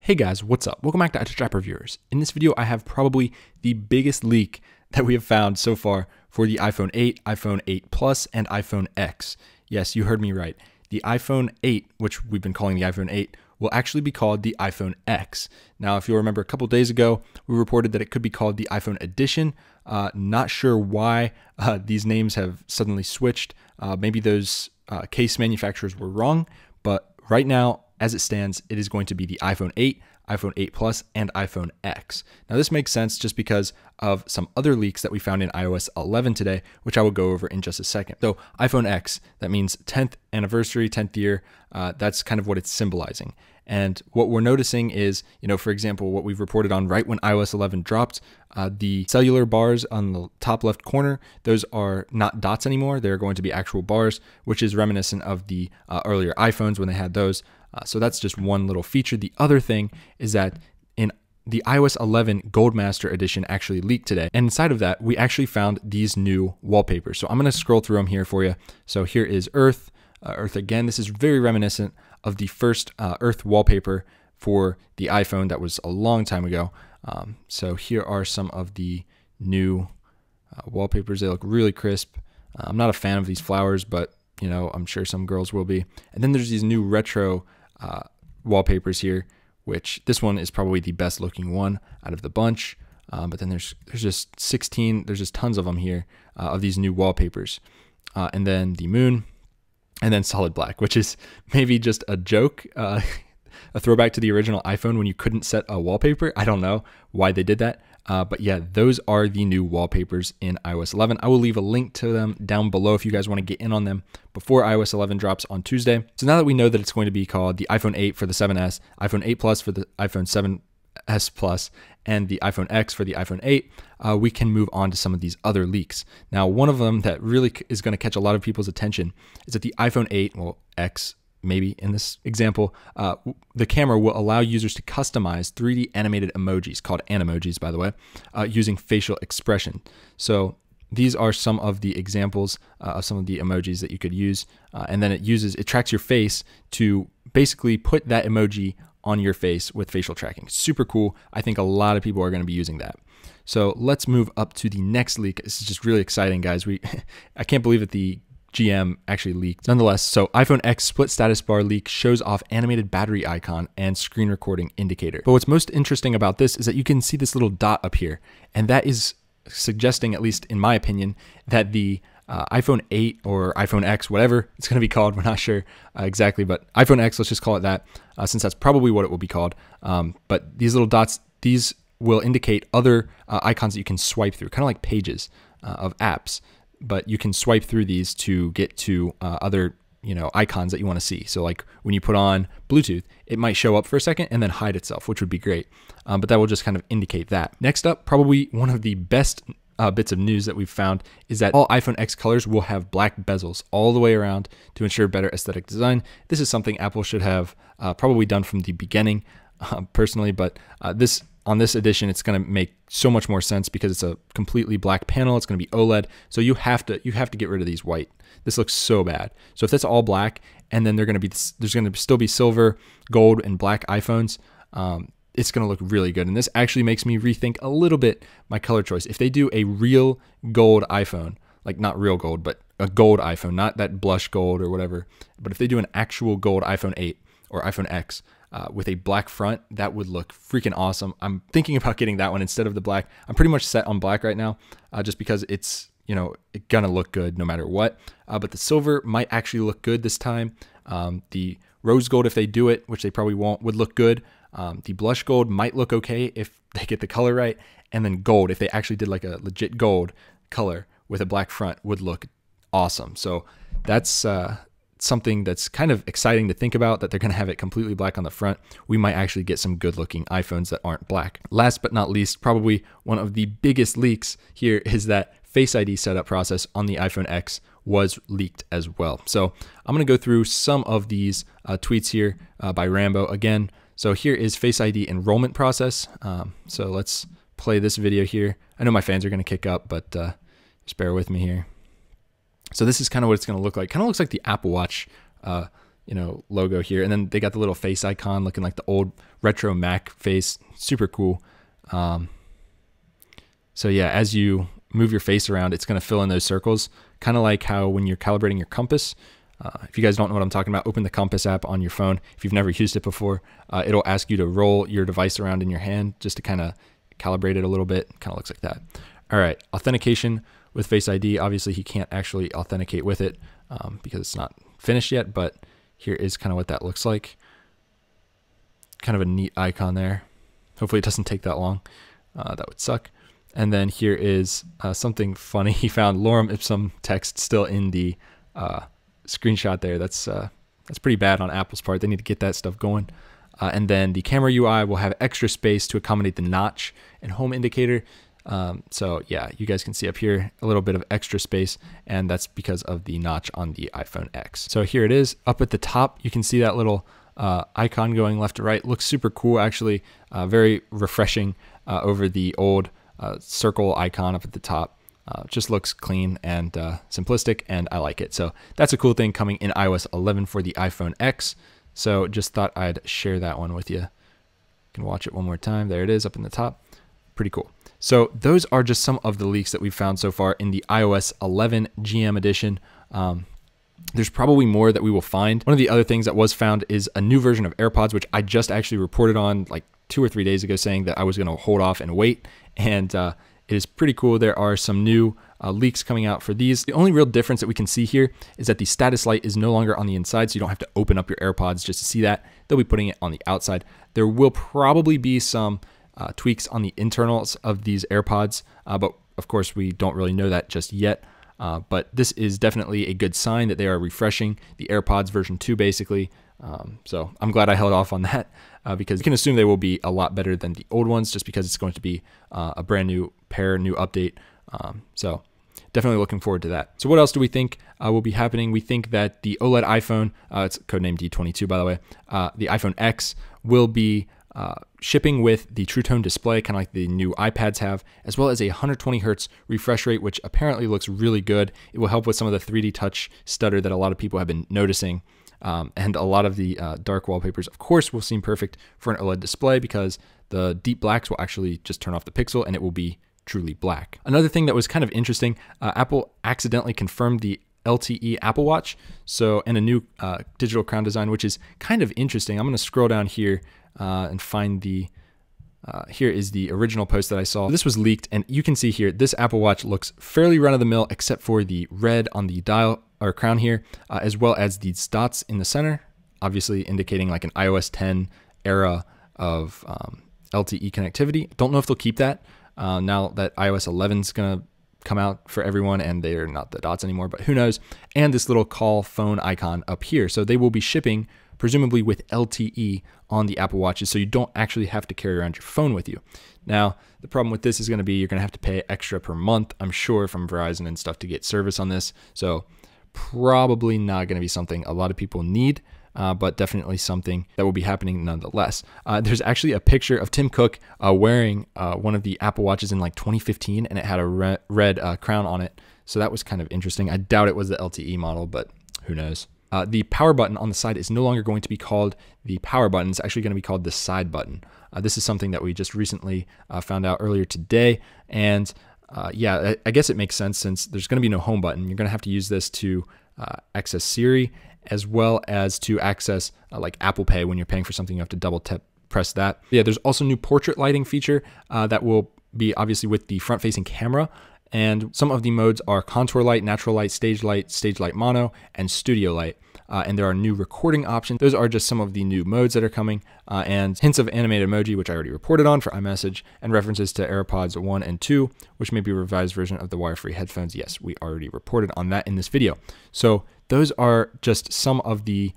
Hey guys, what's up? Welcome back to Untitled Chapter viewers. In this video, I have probably the biggest leak that we have found so far for the iPhone 8, iPhone 8 Plus, and iPhone X. Yes, you heard me right. The iPhone 8, which we've been calling the iPhone 8, will actually be called the iPhone X. Now, if you'll remember a couple days ago, we reported that it could be called the iPhone Edition. Not sure why these names have suddenly switched. Maybe those case manufacturers were wrong, but right now, as it stands, it is going to be the iPhone 8, iPhone 8 Plus, and iPhone X. Now, this makes sense just because of some other leaks that we found in iOS 11 today, which I will go over in just a second. So iPhone X, that means 10th anniversary, 10th year. That's kind of what it's symbolizing. And what we're noticing is, for example, what we've reported on right when iOS 11 dropped, the cellular bars on the top left corner, those are not dots anymore. They're going to be actual bars, which is reminiscent of the earlier iPhones when they had those. So that's just one little feature. The other thing is that in the iOS 11 Goldmaster edition actually leaked today. And inside of that, we actually found these new wallpapers. So I'm going to scroll through them here for you. So here is Earth, Earth again. This is very reminiscent of the first Earth wallpaper for the iPhone that was a long time ago. So here are some of the new wallpapers. They look really crisp. I'm not a fan of these flowers, but I'm sure some girls will be. And then there's these new retro wallpapers here, which this one is probably the best looking one out of the bunch. But then there's just 16, there's just tons of them here of these new wallpapers. And then the moon, and then solid black, which is maybe just a joke, a throwback to the original iPhone when you couldn't set a wallpaper. I don't know why they did that. But yeah, those are the new wallpapers in iOS 11. I will leave a link to them down below if you guys want to get in on them before iOS 11 drops on Tuesday. So now that we know that it's going to be called the iPhone 8 for the 7S, iPhone 8 Plus for the iPhone 7S Plus, and the iPhone X for the iPhone 8, we can move on to some of these other leaks. Now, one of them that really is going to catch a lot of people's attention is that the iPhone 8, well, X, maybe in this example, the camera will allow users to customize 3D animated emojis, called Animojis, by the way, using facial expression. So these are some of the examples of some of the emojis that you could use. And then it tracks your face to basically put that emoji on your face with facial tracking. Super cool. I think a lot of people are going to be using that. So let's move up to the next leak. This is just really exciting, guys. I can't believe that the GM actually leaked. Nonetheless, so iPhone X split status bar leak shows off animated battery icon and screen recording indicator. But what's most interesting about this is that you can see this little dot up here, and that is suggesting, at least in my opinion, that the iPhone 8 or iPhone X, whatever it's going to be called, we're not sure exactly, but iPhone X, let's just call it that, since that's probably what it will be called. But these little dots, these will indicate other icons that you can swipe through, kind of like pages of apps. But you can swipe through these to get to other, icons that you want to see. So like when you put on Bluetooth, it might show up for a second and then hide itself, which would be great. But that will just kind of indicate that. Next up, probably one of the best bits of news that we've found is that all iPhone X colors will have black bezels all the way around to ensure better aesthetic design. This is something Apple should have probably done from the beginning, personally, but on this edition, it's going to make so much more sense because it's a completely black panel. It's going to be OLED, so you have to get rid of these white. This looks so bad. So if that's all black, and then there's going to still be silver, gold, and black iPhones, it's going to look really good. And this actually makes me rethink a little bit my color choice. If they do a real gold iPhone, like not real gold, but a gold iPhone, not that blush gold or whatever, but if they do an actual gold iPhone 8 or iPhone X, with a black front, that would look freaking awesome. I'm thinking about getting that one instead of the black. I'm pretty much set on black right now, just because it's, gonna look good no matter what. But the silver might actually look good this time. The rose gold, if they do it, which they probably won't, would look good. The blush gold might look okay if they get the color right. And then gold, if they actually did like a legit gold color with a black front, would look awesome. So that's something that's kind of exciting to think about, that they're going to have it completely black on the front. We might actually get some good looking iPhones that aren't black. Last but not least, probably one of the biggest leaks here is that Face ID setup process on the iPhone X was leaked as well. So I'm going to go through some of these tweets here by Rambo again. So here is Face ID enrollment process. So let's play this video here. I know my fans are going to kick up, but just bear with me here. So this is kind of what it's going to look like. Kind of looks like the Apple Watch logo here. And then they got the little face icon looking like the old retro Mac face. Super cool. So yeah, as you move your face around, it's going to fill in those circles, kind of like how when you're calibrating your compass. If you guys don't know what I'm talking about, open the Compass app on your phone. If you've never used it before, it'll ask you to roll your device around in your hand just to kind of calibrate it a little bit. Kind of looks like that. All right, authentication with Face ID. Obviously, he can't actually authenticate with it because it's not finished yet, but here is kind of what that looks like. Kind of a neat icon there. Hopefully it doesn't take that long. That would suck. And then here is something funny. He found lorem ipsum text still in the screenshot there. That's pretty bad on Apple's part. They need to get that stuff going. And then the camera UI will have extra space to accommodate the notch and home indicator. So yeah, you guys can see up here a little bit of extra space, and that's because of the notch on the iPhone X. So here it is up at the top. You can see that little icon going left to right. Looks super cool, actually. Very refreshing over the old circle icon up at the top. Just looks clean and simplistic, and I like it. So that's a cool thing coming in iOS 11 for the iPhone X. So just thought I'd share that one with you. You can watch it one more time. There it is up in the top. Pretty cool. So those are just some of the leaks that we've found so far in the iOS 11 GM edition. There's probably more that we will find. One of the other things that was found is a new version of AirPods, which I just actually reported on like 2 or 3 days ago, saying that I was going to hold off and wait. And it is pretty cool. There are some new leaks coming out for these. The only real difference that we can see here is that the status light is no longer on the inside, so you don't have to open up your AirPods just to see that. They'll be putting it on the outside. There will probably be some tweaks on the internals of these AirPods, but of course we don't really know that just yet. But this is definitely a good sign that they are refreshing the AirPods version 2 basically. So I'm glad I held off on that because you can assume they will be a lot better than the old ones just because it's going to be a brand new pair, new update. So definitely looking forward to that. So what else do we think will be happening? We think that the OLED iPhone, it's codenamed D22 by the way, the iPhone X will be shipping with the True Tone display, kind of like the new iPads have, as well as a 120 hertz refresh rate, which apparently looks really good. It will help with some of the 3D touch stutter that a lot of people have been noticing. And a lot of the dark wallpapers, of course, will seem perfect for an OLED display because the deep blacks will actually just turn off the pixel and it will be truly black. Another thing that was kind of interesting, Apple accidentally confirmed the LTE Apple Watch, and a new digital crown design, which is kind of interesting. I'm going to scroll down here and find the, here is the original post that I saw. This was leaked, and you can see here, this Apple Watch looks fairly run-of-the-mill except for the red on the dial or crown here, as well as these dots in the center, obviously indicating like an iOS 10 era of LTE connectivity. Don't know if they'll keep that now that iOS 11 is going to come out for everyone and they're not the dots anymore, but who knows. And this little call phone icon up here. So they will be shipping presumably with LTE on the Apple Watches, so you don't actually have to carry around your phone with you. Now, the problem with this is going to be you're going to have to pay extra per month, I'm sure, from Verizon and stuff to get service on this. So probably not going to be something a lot of people need, but definitely something that will be happening nonetheless. There's actually a picture of Tim Cook wearing one of the Apple Watches in like 2015, and it had a red crown on it. So that was kind of interesting. I doubt it was the LTE model, but who knows. The power button on the side is no longer going to be called the power button. It's actually going to be called the side button. This is something that we just recently found out earlier today. And yeah, I guess it makes sense since there's going to be no home button. You're going to have to use this to access Siri, as well as to access like Apple Pay. When you're paying for something, you have to double tap press that. Yeah, there's also new portrait lighting feature that will be obviously with the front-facing camera. And some of the modes are contour light, natural light, stage light mono, and studio light. And there are new recording options. Those are just some of the new modes that are coming, and hints of animated emoji, which I already reported on for iMessage, and references to Airpods 1 and 2, which may be a revised version of the wire-free headphones. Yes, we already reported on that in this video. So those are just some of the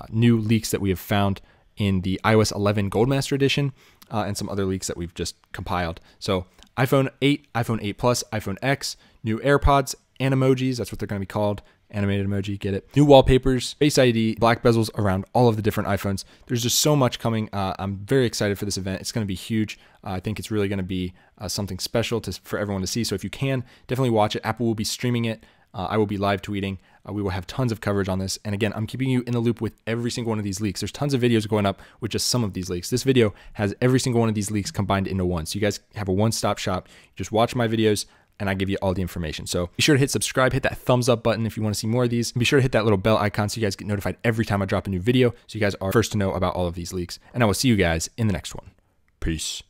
new leaks that we have found in the iOS 11 Goldmaster Edition, and some other leaks that we've just compiled. So iPhone 8, iPhone 8 Plus, iPhone X, new AirPods, Animojis, that's what they're going to be called. Animated emoji, get it? New wallpapers, Face ID, black bezels around all of the different iPhones. There's just so much coming. I'm very excited for this event. It's going to be huge. I think it's really going to be something special for everyone to see. So if you can, definitely watch it. Apple will be streaming it I will be live tweeting. We will have tons of coverage on this. And again, I'm keeping you in the loop with every single one of these leaks. There's tons of videos going up with just some of these leaks. This video has every single one of these leaks combined into one. So you guys have a one-stop shop. You just watch my videos and I give you all the information. So be sure to hit subscribe, hit that thumbs up button if you want to see more of these. And be sure to hit that little bell icon so you guys get notified every time I drop a new video, so you guys are first to know about all of these leaks. And I will see you guys in the next one. Peace.